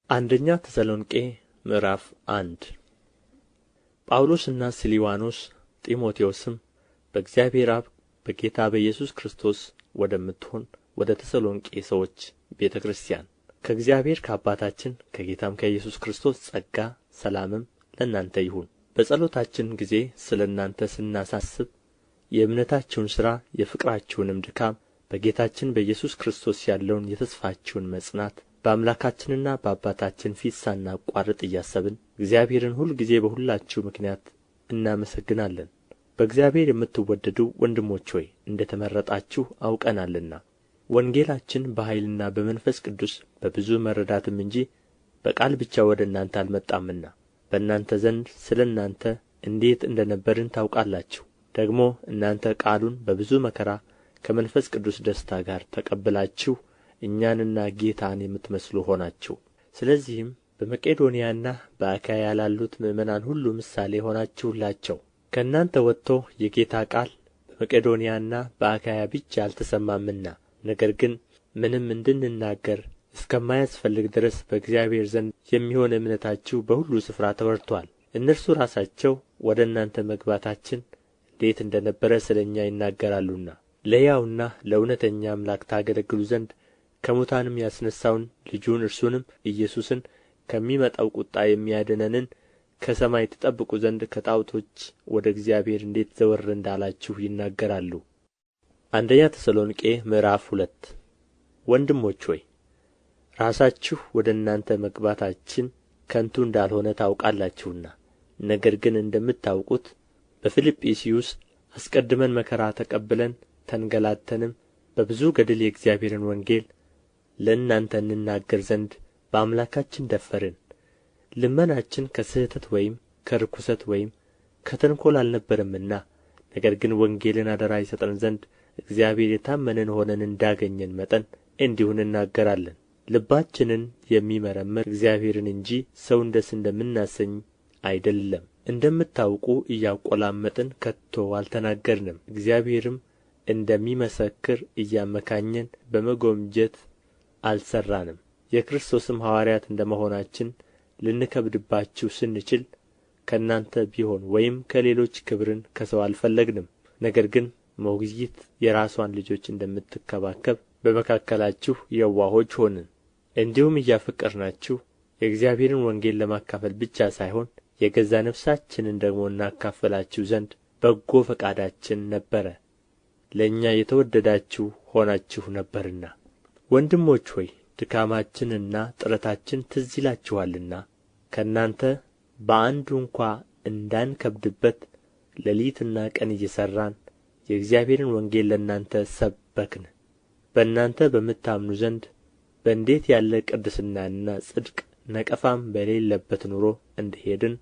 አንደኛ ተሰሎንቄ ምዕራፍ 1 ጳውሎስና ስልዋኖስ ጢሞቴዎስም በእግዚአብሔር አብ በጌታ በኢየሱስ ክርስቶስ ወደምትሆን ወደ ተሰሎንቄ ሰዎች ቤተ ክርስቲያን ከእግዚአብሔር ከአባታችን ከጌታም ከኢየሱስ ክርስቶስ ጸጋ ሰላምም ለእናንተ ይሁን። በጸሎታችን ጊዜ ስለ እናንተ ስናሳስብ የእምነታችሁን ሥራ የፍቅራችሁንም ድካም በጌታችን በኢየሱስ ክርስቶስ ያለውን የተስፋችሁን መጽናት በአምላካችንና በአባታችን ፊት ሳናቋርጥ እያሰብን እግዚአብሔርን ሁልጊዜ በሁላችሁ ምክንያት እናመሰግናለን። በእግዚአብሔር የምትወደዱ ወንድሞች ሆይ እንደ ተመረጣችሁ አውቀናልና ወንጌላችን በኃይልና በመንፈስ ቅዱስ በብዙ መረዳትም እንጂ በቃል ብቻ ወደ እናንተ አልመጣምና በእናንተ ዘንድ ስለ እናንተ እንዴት እንደ ነበርን ታውቃላችሁ። ደግሞ እናንተ ቃሉን በብዙ መከራ ከመንፈስ ቅዱስ ደስታ ጋር ተቀብላችሁ እኛንና ጌታን የምትመስሉ ሆናችሁ። ስለዚህም በመቄዶንያና በአካይያ ላሉት ምእመናን ሁሉ ምሳሌ ሆናችሁላቸው። ከእናንተ ወጥቶ የጌታ ቃል በመቄዶንያና በአካይያ ብቻ አልተሰማምና፣ ነገር ግን ምንም እንድንናገር እስከማያስፈልግ ድረስ በእግዚአብሔር ዘንድ የሚሆን እምነታችሁ በሁሉ ስፍራ ተወርቶአል። እነርሱ ራሳቸው ወደ እናንተ መግባታችን እንዴት እንደ ነበረ ስለ እኛ ይናገራሉና ለሕያውና ለእውነተኛ አምላክ ታገለግሉ ዘንድ ከሙታንም ያስነሣውን ልጁን እርሱንም ኢየሱስን ከሚመጣው ቁጣ የሚያድነንን ከሰማይ ትጠብቁ ዘንድ ከጣዖቶች ወደ እግዚአብሔር እንዴት ዘወር እንዳላችሁ ይናገራሉ። አንደኛ ተሰሎንቄ ምዕራፍ 2 ወንድሞች ሆይ ራሳችሁ ወደ እናንተ መግባታችን ከንቱ እንዳልሆነ ታውቃላችሁና፣ ነገር ግን እንደምታውቁት በፊልጵስዩስ አስቀድመን መከራ ተቀብለን ተንገላተንም በብዙ ገድል የእግዚአብሔርን ወንጌል ለእናንተ እንናገር ዘንድ በአምላካችን ደፈርን። ልመናችን ከስሕተት ወይም ከርኵሰት ወይም ከተንኰል አልነበረምና፣ ነገር ግን ወንጌልን አደራ ይሰጠን ዘንድ እግዚአብሔር የታመንን ሆነን እንዳገኘን መጠን እንዲሁ እንናገራለን። ልባችንን የሚመረምር እግዚአብሔርን እንጂ ሰውን ደስ እንደምናሰኝ አይደለም። እንደምታውቁ እያቈላመጥን ከቶ አልተናገርንም፣ እግዚአብሔርም እንደሚመሰክር እያመካኘን በመጐምጀት አልሠራንም። የክርስቶስም ሐዋርያት እንደ መሆናችን ልንከብድባችሁ ስንችል ከእናንተ ቢሆን ወይም ከሌሎች ክብርን ከሰው አልፈለግንም። ነገር ግን ሞግዚት የራስዋን ልጆች እንደምትከባከብ በመካከላችሁ የዋሆች ሆንን። እንዲሁም እያፈቀርናችሁ የእግዚአብሔርን ወንጌል ለማካፈል ብቻ ሳይሆን የገዛ ነፍሳችንን ደግሞ እናካፍላችሁ ዘንድ በጎ ፈቃዳችን ነበረ፣ ለእኛ የተወደዳችሁ ሆናችሁ ነበርና። ወንድሞች ሆይ ድካማችንና ጥረታችን ትዝ ይላችኋልና ከእናንተ በአንዱ እንኳ እንዳንከብድበት ሌሊትና ቀን እየሠራን የእግዚአብሔርን ወንጌል ለእናንተ ሰበክን። በእናንተ በምታምኑ ዘንድ በእንዴት ያለ ቅድስናና ጽድቅ ነቀፋም በሌለበት ኑሮ እንደ ሄድን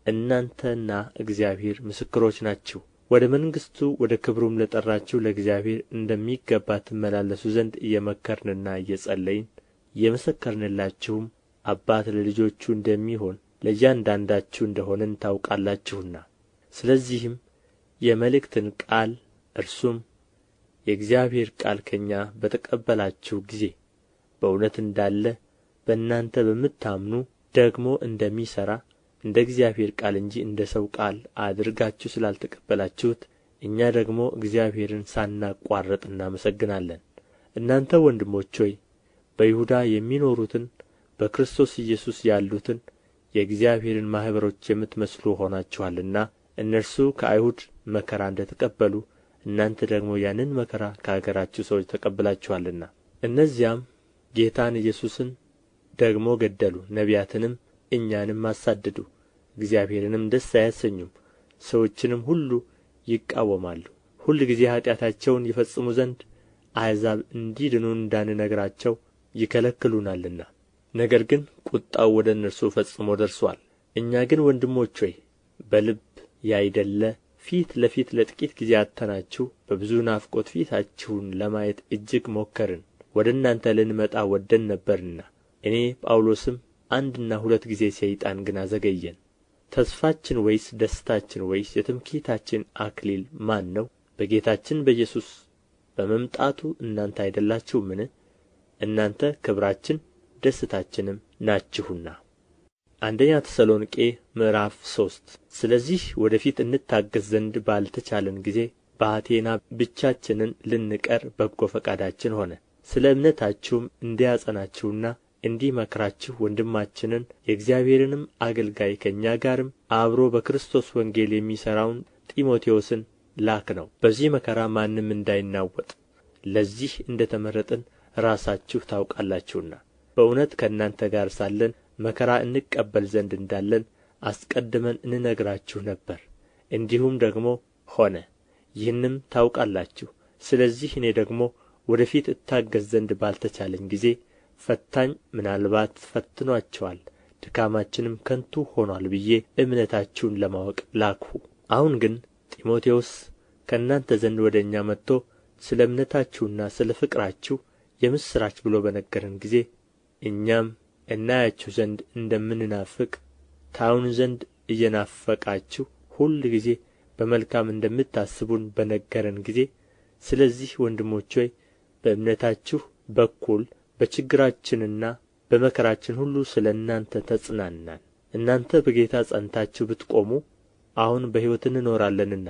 እናንተና እግዚአብሔር ምስክሮች ናችሁ። ወደ መንግሥቱ ወደ ክብሩም ለጠራችሁ ለእግዚአብሔር እንደሚገባ ትመላለሱ ዘንድ እየመከርንና እየጸለይን እየመሰከርንላችሁም አባት ለልጆቹ እንደሚሆን ለእያንዳንዳችሁ እንደ ሆንን ታውቃላችሁና። ስለዚህም የመልእክትን ቃል እርሱም የእግዚአብሔር ቃል ከእኛ በተቀበላችሁ ጊዜ በእውነት እንዳለ በእናንተ በምታምኑ ደግሞ እንደሚሠራ እንደ እግዚአብሔር ቃል እንጂ እንደ ሰው ቃል አድርጋችሁ ስላልተቀበላችሁት እኛ ደግሞ እግዚአብሔርን ሳናቋርጥ እናመሰግናለን። እናንተ ወንድሞች ሆይ በይሁዳ የሚኖሩትን በክርስቶስ ኢየሱስ ያሉትን የእግዚአብሔርን ማኅበሮች የምትመስሉ ሆናችኋልና፣ እነርሱ ከአይሁድ መከራ እንደ ተቀበሉ እናንተ ደግሞ ያንን መከራ ከአገራችሁ ሰዎች ተቀብላችኋልና። እነዚያም ጌታን ኢየሱስን ደግሞ ገደሉ፣ ነቢያትንም እኛንም አሳደዱ፣ እግዚአብሔርንም ደስ አያሰኙም፣ ሰዎችንም ሁሉ ይቃወማሉ። ሁልጊዜ ኃጢአታቸውን ይፈጽሙ ዘንድ አሕዛብ እንዲድኑ እንዳንነግራቸው ይከለክሉናልና። ነገር ግን ቁጣው ወደ እነርሱ ፈጽሞ ደርሶአል። እኛ ግን ወንድሞች ሆይ በልብ ያይደለ ፊት ለፊት ለጥቂት ጊዜ አጥተናችሁ በብዙ ናፍቆት ፊታችሁን ለማየት እጅግ ሞከርን። ወደ እናንተ ልንመጣ ወደን ነበርና እኔ ጳውሎስም አንድና ሁለት ጊዜ ሰይጣን ግን አዘገየን። ተስፋችን ወይስ ደስታችን ወይስ የትምክህታችን አክሊል ማን ነው? በጌታችን በኢየሱስ በመምጣቱ እናንተ አይደላችሁምን? እናንተ ክብራችን ደስታችንም ናችሁና። አንደኛ ተሰሎንቄ ምዕራፍ 3 ስለዚህ ወደ ፊት እንታገሥ ዘንድ ባልተቻለን ጊዜ በአቴና ብቻችንን ልንቀር በጎ ፈቃዳችን ሆነ። ስለ እምነታችሁም እንዲያጸናችሁና እንዲመክራችሁ ወንድማችንን የእግዚአብሔርንም አገልጋይ ከእኛ ጋርም አብሮ በክርስቶስ ወንጌል የሚሠራውን ጢሞቴዎስን ላክነው። በዚህ መከራ ማንም እንዳይናወጥ ለዚህ እንደ ተመረጥን ራሳችሁ ታውቃላችሁና። በእውነት ከእናንተ ጋር ሳለን መከራ እንቀበል ዘንድ እንዳለን አስቀድመን እንነግራችሁ ነበር፣ እንዲሁም ደግሞ ሆነ። ይህንም ታውቃላችሁ። ስለዚህ እኔ ደግሞ ወደ ፊት እታገሥ ዘንድ ባልተቻለኝ ጊዜ ፈታኝ ምናልባት ፈትኖአቸዋል፣ ድካማችንም ከንቱ ሆኖአል ብዬ እምነታችሁን ለማወቅ ላክሁ። አሁን ግን ጢሞቴዎስ ከእናንተ ዘንድ ወደ እኛ መጥቶ ስለ እምነታችሁና ስለ ፍቅራችሁ የምሥራች ብሎ በነገረን ጊዜ እኛም እናያችሁ ዘንድ እንደምንናፍቅ ታዩን ዘንድ እየናፈቃችሁ ሁልጊዜ በመልካም እንደምታስቡን በነገረን ጊዜ ስለዚህ ወንድሞች ሆይ በእምነታችሁ በኩል በችግራችንና በመከራችን ሁሉ ስለ እናንተ ተጽናናን። እናንተ በጌታ ጸንታችሁ ብትቆሙ አሁን በሕይወት እንኖራለንና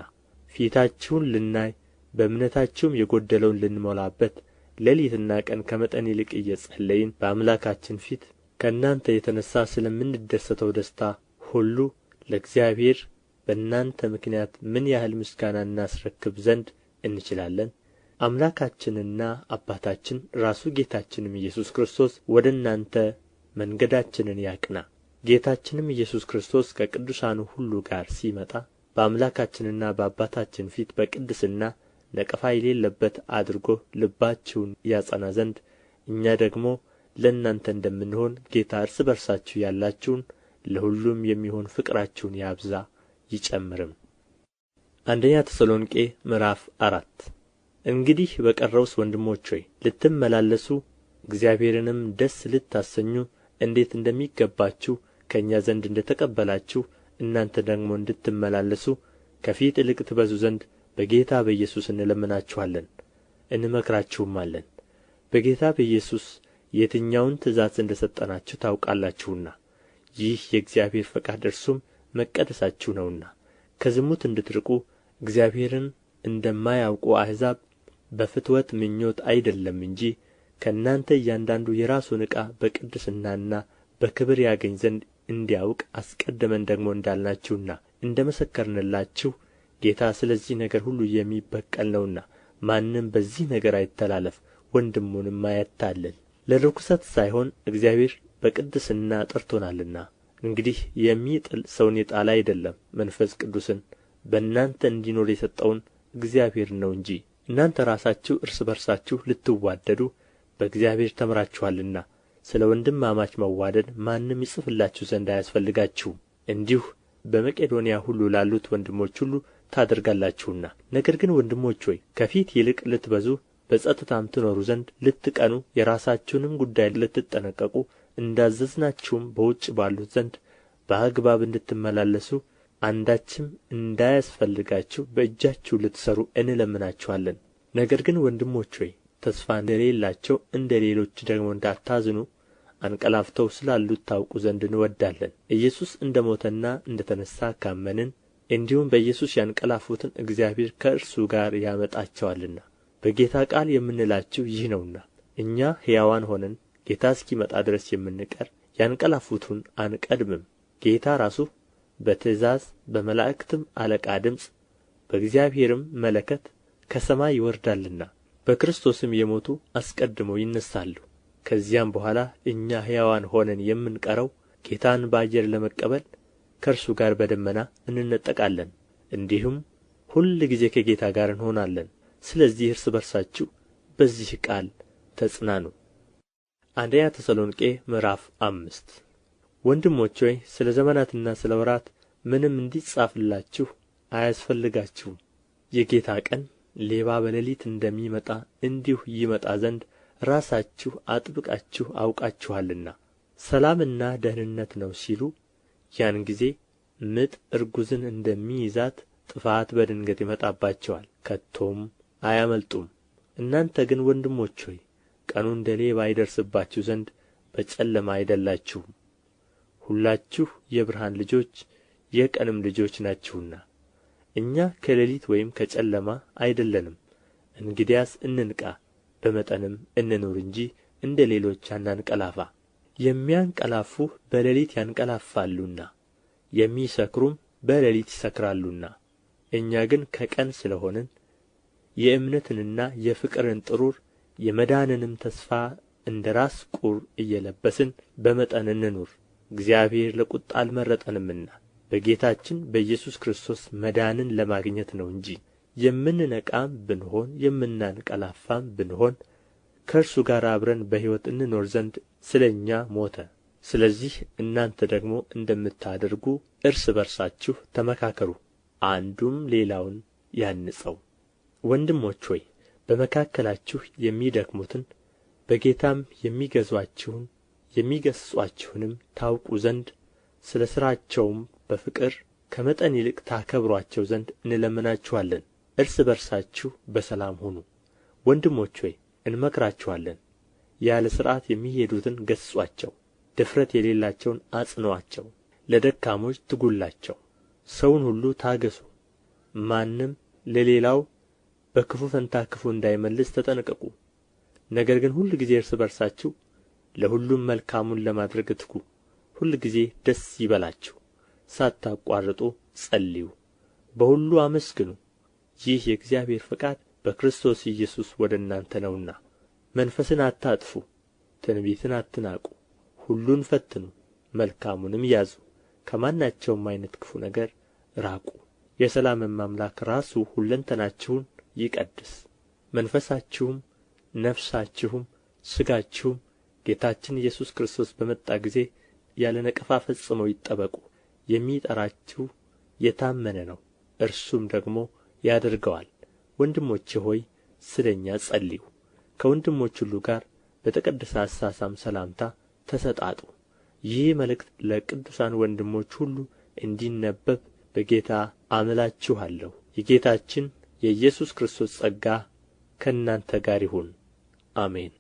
ፊታችሁን ልናይ በእምነታችሁም የጎደለውን ልንሞላበት ሌሊትና ቀን ከመጠን ይልቅ እየጸለይን በአምላካችን ፊት ከእናንተ የተነሣ ስለምንደሰተው ደስታ ሁሉ ለእግዚአብሔር በእናንተ ምክንያት ምን ያህል ምስጋና እናስረክብ ዘንድ እንችላለን። አምላካችንና አባታችን ራሱ ጌታችንም ኢየሱስ ክርስቶስ ወደ እናንተ መንገዳችንን ያቅና። ጌታችንም ኢየሱስ ክርስቶስ ከቅዱሳኑ ሁሉ ጋር ሲመጣ በአምላካችንና በአባታችን ፊት በቅድስና ነቀፋ የሌለበት አድርጎ ልባችሁን ያጸና ዘንድ እኛ ደግሞ ለእናንተ እንደምንሆን ጌታ እርስ በርሳችሁ ያላችሁን ለሁሉም የሚሆን ፍቅራችሁን ያብዛ ይጨምርም። አንደኛ ተሰሎንቄ ምዕራፍ 4 እንግዲህ በቀረውስ ወንድሞች ሆይ ልትመላለሱ እግዚአብሔርንም ደስ ልታሰኙ እንዴት እንደሚገባችሁ ከእኛ ዘንድ እንደ ተቀበላችሁ እናንተ ደግሞ እንድትመላለሱ ከፊት ይልቅ ትበዙ ዘንድ በጌታ በኢየሱስ እንለምናችኋለን እንመክራችሁማለን። በጌታ በኢየሱስ የትኛውን ትእዛዝ እንደ ሰጠናችሁ ታውቃላችሁና ይህ የእግዚአብሔር ፈቃድ እርሱም መቀደሳችሁ ነውና። ከዝሙት እንድትርቁ እግዚአብሔርን እንደማያውቁ አሕዛብ በፍትወት ምኞት አይደለም እንጂ ከእናንተ እያንዳንዱ የራሱን ዕቃ በቅድስናና በክብር ያገኝ ዘንድ እንዲያውቅ አስቀድመን ደግሞ እንዳልናችሁና እንደ መሰከርንላችሁ ጌታ ስለዚህ ነገር ሁሉ የሚበቀል ነውና ማንም በዚህ ነገር አይተላለፍ፣ ወንድሙንም አያታልል። ለርኵሰት ሳይሆን እግዚአብሔር በቅድስና ጠርቶናልና። እንግዲህ የሚጥል ሰውን የጣለ አይደለም፣ መንፈስ ቅዱስን በእናንተ እንዲኖር የሰጠውን እግዚአብሔር ነው እንጂ። እናንተ ራሳችሁ እርስ በርሳችሁ ልትዋደዱ በእግዚአብሔር ተምራችኋልና ስለ ወንድማማች መዋደድ ማንም ይጽፍላችሁ ዘንድ አያስፈልጋችሁም። እንዲሁ በመቄዶንያ ሁሉ ላሉት ወንድሞች ሁሉ ታደርጋላችሁና። ነገር ግን ወንድሞች ሆይ ከፊት ይልቅ ልትበዙ በጸጥታም ትኖሩ ዘንድ ልትቀኑ የራሳችሁንም ጉዳይ ልትጠነቀቁ እንዳዘዝናችሁም በውጭ ባሉት ዘንድ በአግባብ እንድትመላለሱ አንዳችም እንዳያስፈልጋችሁ በእጃችሁ ልትሠሩ እንለምናችኋለን። ነገር ግን ወንድሞች ሆይ ተስፋ እንደሌላቸው እንደ ሌሎች ደግሞ እንዳታዝኑ አንቀላፍተው ስላሉት ታውቁ ዘንድ እንወዳለን። ኢየሱስ እንደ ሞተና እንደ ተነሣ ካመንን እንዲሁም በኢየሱስ ያንቀላፉትን እግዚአብሔር ከእርሱ ጋር ያመጣቸዋልና። በጌታ ቃል የምንላችሁ ይህ ነውና እኛ ሕያዋን ሆነን ጌታ እስኪመጣ ድረስ የምንቀር ያንቀላፉቱን አንቀድምም። ጌታ ራሱ በትእዛዝ በመላእክትም አለቃ ድምፅ በእግዚአብሔርም መለከት ከሰማይ ይወርዳልና በክርስቶስም የሞቱ አስቀድመው ይነሣሉ። ከዚያም በኋላ እኛ ሕያዋን ሆነን የምንቀረው ጌታን በአየር ለመቀበል ከእርሱ ጋር በደመና እንነጠቃለን፣ እንዲሁም ሁልጊዜ ከጌታ ጋር እንሆናለን። ስለዚህ እርስ በርሳችሁ በዚህ ቃል ተጽናኑ። አንደኛ ተሰሎንቄ ምዕራፍ 5 ወንድሞች ሆይ ስለ ዘመናትና ስለ ወራት ምንም እንዲጻፍላችሁ አያስፈልጋችሁም። የጌታ ቀን ሌባ በሌሊት እንደሚመጣ እንዲሁ ይመጣ ዘንድ ራሳችሁ አጥብቃችሁ አውቃችኋልና። ሰላምና ደኅንነት ነው ሲሉ ያን ጊዜ ምጥ እርጉዝን እንደሚይዛት ጥፋት በድንገት ይመጣባቸዋል፣ ከቶም አያመልጡም። እናንተ ግን ወንድሞች ሆይ ቀኑ እንደ ሌባ ይደርስባችሁ ዘንድ በጨለማ አይደላችሁም። ሁላችሁ የብርሃን ልጆች የቀንም ልጆች ናችሁና። እኛ ከሌሊት ወይም ከጨለማ አይደለንም። እንግዲያስ እንንቃ፣ በመጠንም እንኑር እንጂ እንደ ሌሎች አናንቀላፋ። የሚያንቀላፉ በሌሊት ያንቀላፋሉና የሚሰክሩም በሌሊት ይሰክራሉና። እኛ ግን ከቀን ስለ ሆንን የእምነትንና የፍቅርን ጥሩር የመዳንንም ተስፋ እንደ ራስ ቁር እየለበስን በመጠን እንኑር። እግዚአብሔር ለቁጣ አልመረጠንምና በጌታችን በኢየሱስ ክርስቶስ መዳንን ለማግኘት ነው እንጂ። የምንነቃም ብንሆን የምናንቀላፋም ብንሆን ከእርሱ ጋር አብረን በሕይወት እንኖር ዘንድ ስለ እኛ ሞተ። ስለዚህ እናንተ ደግሞ እንደምታደርጉ እርስ በርሳችሁ ተመካከሩ፣ አንዱም ሌላውን ያንጸው። ወንድሞች ሆይ በመካከላችሁ የሚደክሙትን በጌታም የሚገዙአችሁን የሚገሥጹአችሁንም ታውቁ ዘንድ ስለ ሥራቸውም በፍቅር ከመጠን ይልቅ ታከብሩአቸው ዘንድ እንለምናችኋለን። እርስ በርሳችሁ በሰላም ሁኑ። ወንድሞች ሆይ እንመክራችኋለን። ያለ ሥርዓት የሚሄዱትን ገሥጹአቸው፣ ድፍረት የሌላቸውን አጽኑአቸው፣ ለደካሞች ትጉላቸው። ሰውን ሁሉ ታገሡ። ማንም ለሌላው በክፉ ፈንታ ክፉ እንዳይመልስ ተጠንቀቁ። ነገር ግን ሁልጊዜ እርስ በርሳችሁ ለሁሉም መልካሙን ለማድረግ ትጉ። ሁልጊዜ ደስ ይበላችሁ፣ ሳታቋርጡ ጸልዩ፣ በሁሉ አመስግኑ። ይህ የእግዚአብሔር ፈቃድ በክርስቶስ ኢየሱስ ወደ እናንተ ነውና። መንፈስን አታጥፉ፣ ትንቢትን አትናቁ፣ ሁሉን ፈትኑ፣ መልካሙንም ያዙ። ከማናቸውም ዓይነት ክፉ ነገር ራቁ። የሰላምም አምላክ ራሱ ሁለንተናችሁን ይቀድስ፣ መንፈሳችሁም ነፍሳችሁም ሥጋችሁም ጌታችን ኢየሱስ ክርስቶስ በመጣ ጊዜ ያለ ነቀፋ ፈጽመው ይጠበቁ። የሚጠራችሁ የታመነ ነው፣ እርሱም ደግሞ ያደርገዋል። ወንድሞቼ ሆይ ስለ እኛ ጸልዩ። ከወንድሞች ሁሉ ጋር በተቀደሰ አሳሳም ሰላምታ ተሰጣጡ። ይህ መልእክት ለቅዱሳን ወንድሞች ሁሉ እንዲነበብ በጌታ አምላችኋለሁ። የጌታችን የኢየሱስ ክርስቶስ ጸጋ ከእናንተ ጋር ይሁን። አሜን።